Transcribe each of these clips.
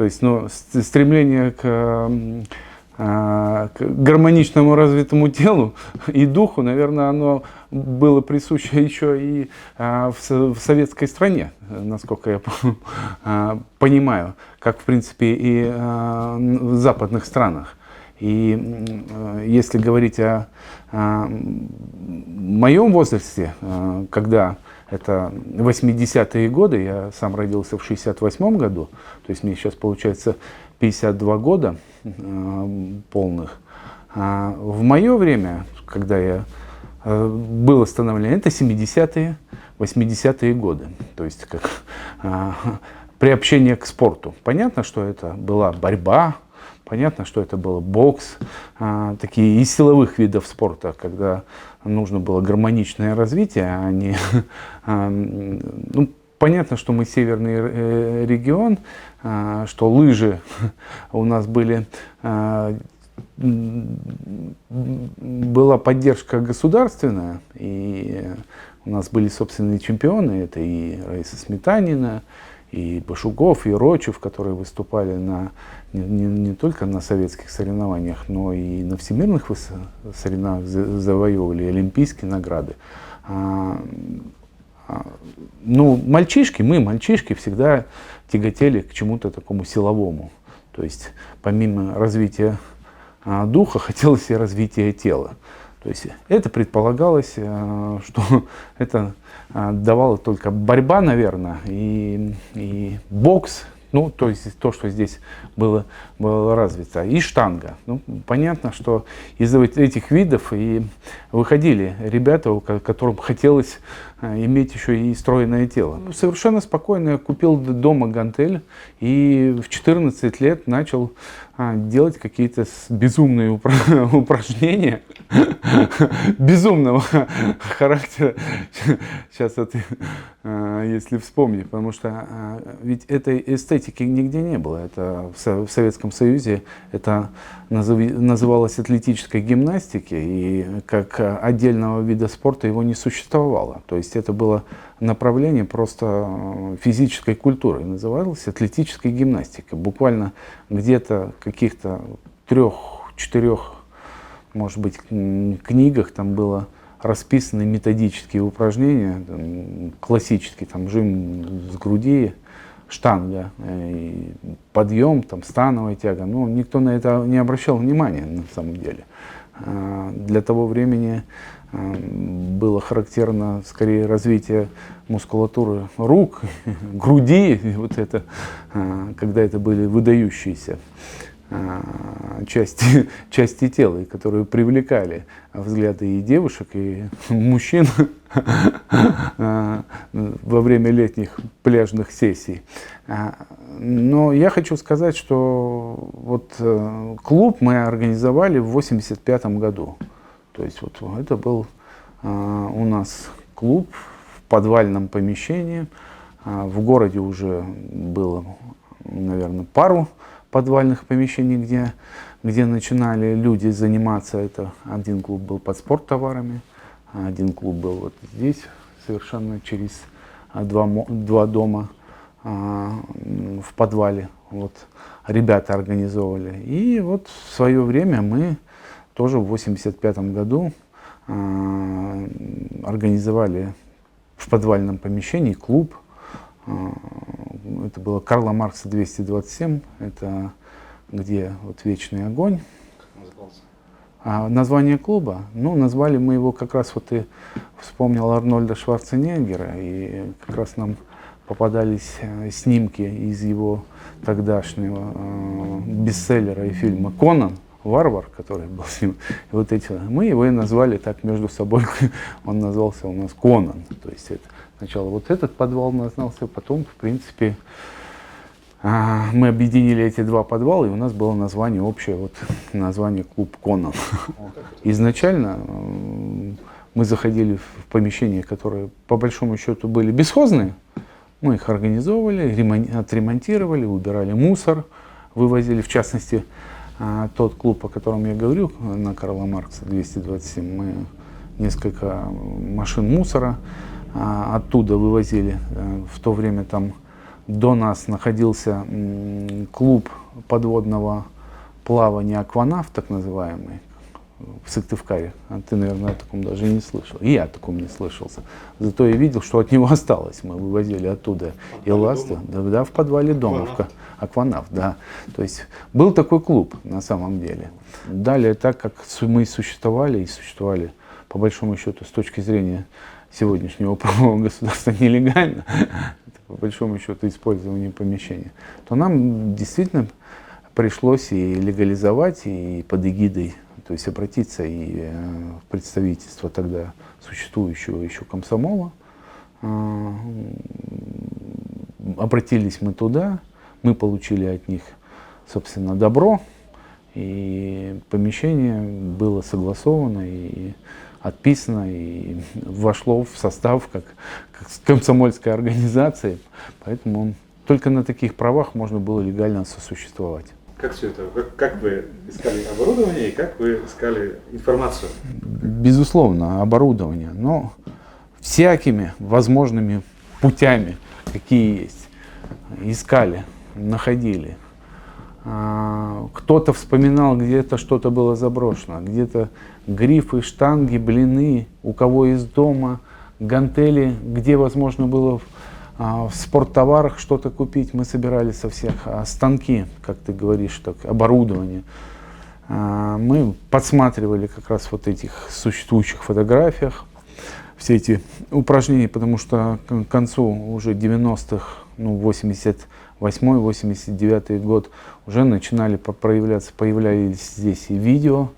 То есть, ну, стремление к гармоничному развитому телу и духу, наверное, оно было присуще еще и в советской стране, насколько я понимаю, как, в принципе, и в западных странах. И если говорить о моем возрасте, когда это 80-е годы, я сам родился в 68-м году, то есть мне сейчас получается 52 года полных. В мое время, когда я было становление, это 70-е, 80-е годы. То есть как приобщение к спорту. Понятно, что это была борьба, понятно, что это был бокс, такие из силовых видов спорта, когда нужно было гармоничное развитие, а не... Ну, понятно, что мы северный регион, что лыжи у нас были... Была поддержка государственная, и у нас были собственные чемпионы, это и Раиса Сметанина, и Башуков, и Рочев, которые выступали не только на советских соревнованиях, но и на всемирных соревнованиях, завоевывали олимпийские награды. Ну, мы, мальчишки, всегда тяготели к чему-то такому силовому. То есть, помимо развития духа, хотелось и развития тела. То есть это предполагалось, что это давало только борьба, наверное, и бокс, ну, то есть то, что здесь было развито, и штанга. Ну, понятно, что из этих видов и выходили ребята, которым хотелось иметь еще и стройное тело. Совершенно спокойно я купил дома гантель и в 14 лет начал делать какие-то безумные упражнения безумного характера. Сейчас это, если вспомнить, потому что ведь этой эстетики нигде не было. Это в Советском Союзе это называлось атлетической гимнастикой, и как отдельного вида спорта его не существовало. То есть это было направление просто физической культуры, называлось атлетической гимнастикой. Буквально где-то каких-то 3-4, может быть, книгах там было расписаны методические упражнения, классические, там жим с груди, штанга, подъем, там становая тяга. Но никто на это не обращал внимания на самом деле. Для того времени было характерно скорее развитие мускулатуры рук, груди, вот это, когда это были выдающиеся части тела, которые привлекали взгляды и девушек, и мужчин во время летних пляжных сессий. Но я хочу сказать, что вот клуб мы организовали в 1985 году. То есть вот это был у нас клуб в подвальном помещении. В городе уже было, наверное, пару подвальных помещений, где начинали люди заниматься. Это один клуб был под спорттоварами, один клуб был вот здесь, совершенно через два дома в подвале. Вот ребята организовывали. И вот в свое время мы тоже в 1985 году организовали в подвальном помещении клуб. Это было Карла Маркса 227, это где вот вечный огонь. Как назывался? Название клуба, ну, назвали мы его как раз, вот ты вспомнил Арнольда Шварценеггера, и как раз нам попадались снимки из его тогдашнего бестселлера и фильма «Конан», «Варвар», который был с ним. И вот эти, мы его и назвали так между собой, он назвался у нас «Конан». То есть это сначала вот этот подвал назвался, потом, в принципе, мы объединили эти два подвала, и у нас было название общее, вот название «Клуб Конан». Изначально мы заходили в помещения, которые по большому счету были бесхозные. Мы их организовывали, отремонтировали, убирали мусор, вывозили, в частности, тот клуб, о котором я говорю, на Карла Маркса 227, мы несколько машин мусора оттуда вывозили. В то время там До нас находился клуб подводного плавания «Акванавт», так называемый, в Сыктывкаре. А ты, наверное, о таком даже и не слышал. И я о таком не слышался. Зато я видел, что от него осталось. Мы вывозили оттуда и ласты. Да, в подвале дома. Акванавт, да. То есть был такой клуб на самом деле. Далее, так как мы существовали, по большому счету, с точки зрения сегодняшнего правового государства нелегально, по большому счету, использование помещения, то нам действительно пришлось и легализовать, и под эгидой, то есть обратиться и в представительство тогда существующего еще комсомола. Обратились мы туда, мы получили от них, собственно, добро, и помещение было согласовано и отписано, и вошло в состав как комсомольской организации, поэтому только на таких правах можно было легально сосуществовать. Как все это? Как вы искали оборудование и как вы искали информацию? Безусловно, оборудование, но всякими возможными путями, какие есть, искали, находили. Кто-то вспоминал, где-то что-то было заброшено, где-то грифы, штанги, блины, у кого из дома, гантели, где возможно было в спорттоварах что-то купить, мы собирали со всех. Станки, как ты говоришь, так, оборудование. Мы подсматривали как раз вот этих существующих фотографиях, все эти упражнения, потому что к концу уже 90-х, 88-89 год, уже начинали появлялись здесь и видео,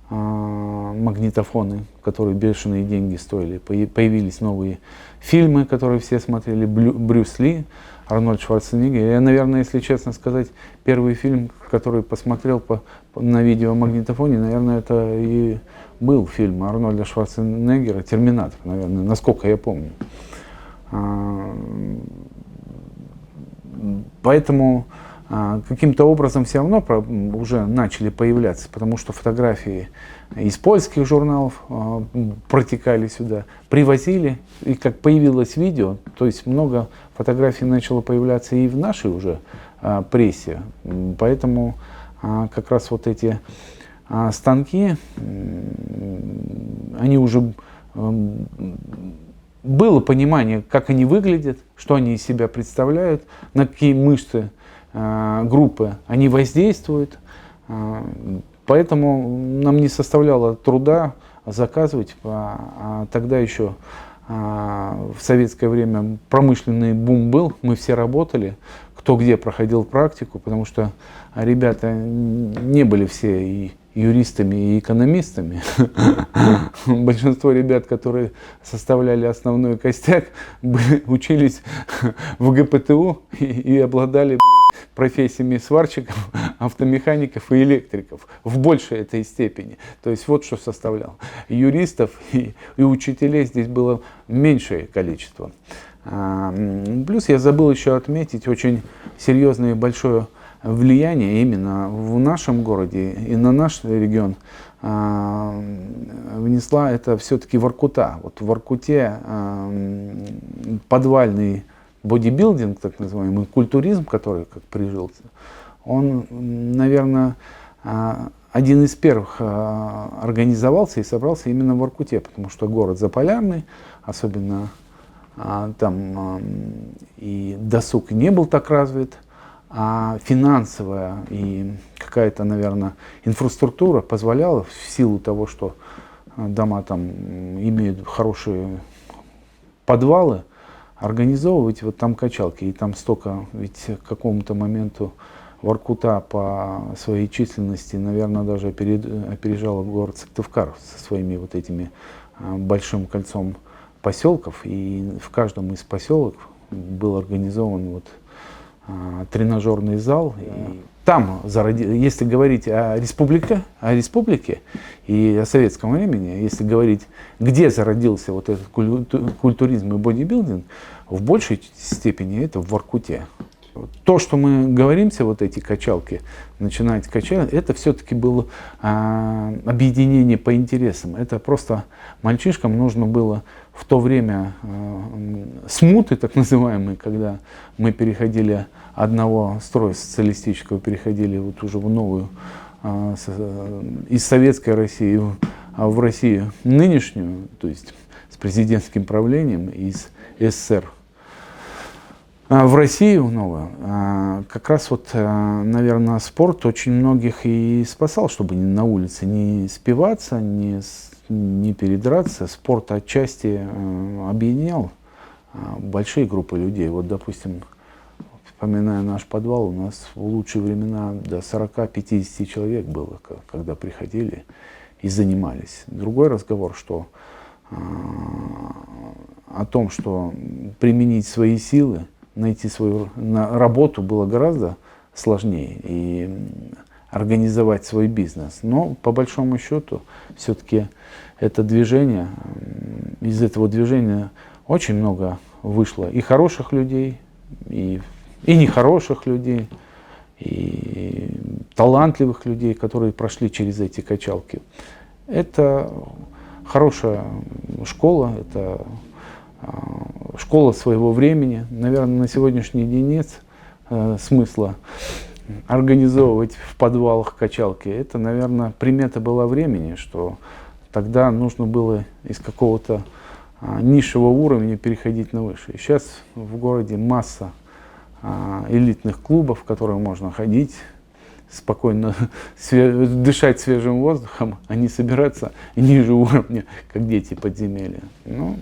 магнитофоны, которые бешеные деньги стоили. Появились новые фильмы, которые все смотрели, Брюс Ли, Арнольд Шварценеггер. Я, наверное, если честно сказать, первый фильм, который посмотрел на видеомагнитофоне, наверное, это и был фильм Арнольда Шварценеггера «Терминатор», наверное, насколько я помню. Поэтому каким-то образом все равно уже начали появляться, потому что фотографии из польских журналов протекали сюда, привозили, и как появилось видео, то есть много фотографий начало появляться и в нашей уже прессе, поэтому как раз вот эти станки, они уже было понимание, как они выглядят, что они из себя представляют, на какие мышцы группы они воздействуют. Поэтому нам не составляло труда заказывать. Тогда еще в советское время промышленный бум был, мы все работали, кто где проходил практику, потому что ребята не были все и юристами и экономистами. Большинство ребят, которые составляли основной костяк, учились в ГПТУ и обладали профессиями сварщиков, автомехаников и электриков в большей этой степени. То есть вот что составляло. Юристов и учителей здесь было меньшее количество. Плюс я забыл еще отметить очень серьезное и большое влияние именно в нашем городе и на наш регион внесла это все-таки Воркута. Вот в Воркуте подвальный бодибилдинг, так называемый, культуризм, который как прижился, он, наверное, один из первых организовался и собрался именно в Воркуте, потому что город заполярный, особенно там и досуг не был так развит, а финансовая и какая-то, наверное, инфраструктура позволяла, в силу того, что дома там имеют хорошие подвалы, организовывать вот там качалки. И там столько, ведь к какому-то моменту Воркута по своей численности, наверное, даже опережала город Сыктывкар со своими вот этими большим кольцом поселков. И в каждом из поселков был организован вот тренажерный зал. И там, если говорить о республике и о советском времени, если говорить, где зародился вот этот культуризм и бодибилдинг, в большей степени это в Воркуте. То, что мы говоримся, вот эти качалки, начинать качать, это все-таки было объединение по интересам. Это просто мальчишкам нужно было в то время смуты, так называемые, когда мы переходили одного строя социалистического, переходили вот уже в новую, из советской России в Россию нынешнюю, то есть с президентским правлением из СССР в Россию новую, как раз вот, наверное, спорт очень многих и спасал, чтобы на улице не спиваться, не передраться. Спорт отчасти объединял большие группы людей. Вот, допустим, вспоминая наш подвал, у нас в лучшие времена до 40-50 человек было, когда приходили и занимались. Другой разговор, что о том, что применить свои силы, найти свою работу было гораздо сложнее и организовать свой бизнес. Но по большому счету все-таки это движение, из этого движения очень много вышло и хороших людей, и нехороших людей, и талантливых людей, которые прошли через эти качалки. Это хорошая школа, это школа своего времени. Наверное, на сегодняшний день нет смысла организовывать в подвалах качалки. Это, наверное, примета была времени, что тогда нужно было из какого-то низшего уровня переходить на высший. Сейчас в городе масса элитных клубов, в которые можно ходить, спокойно дышать свежим воздухом, а не собираться ниже уровня, как дети подземелья. Ну,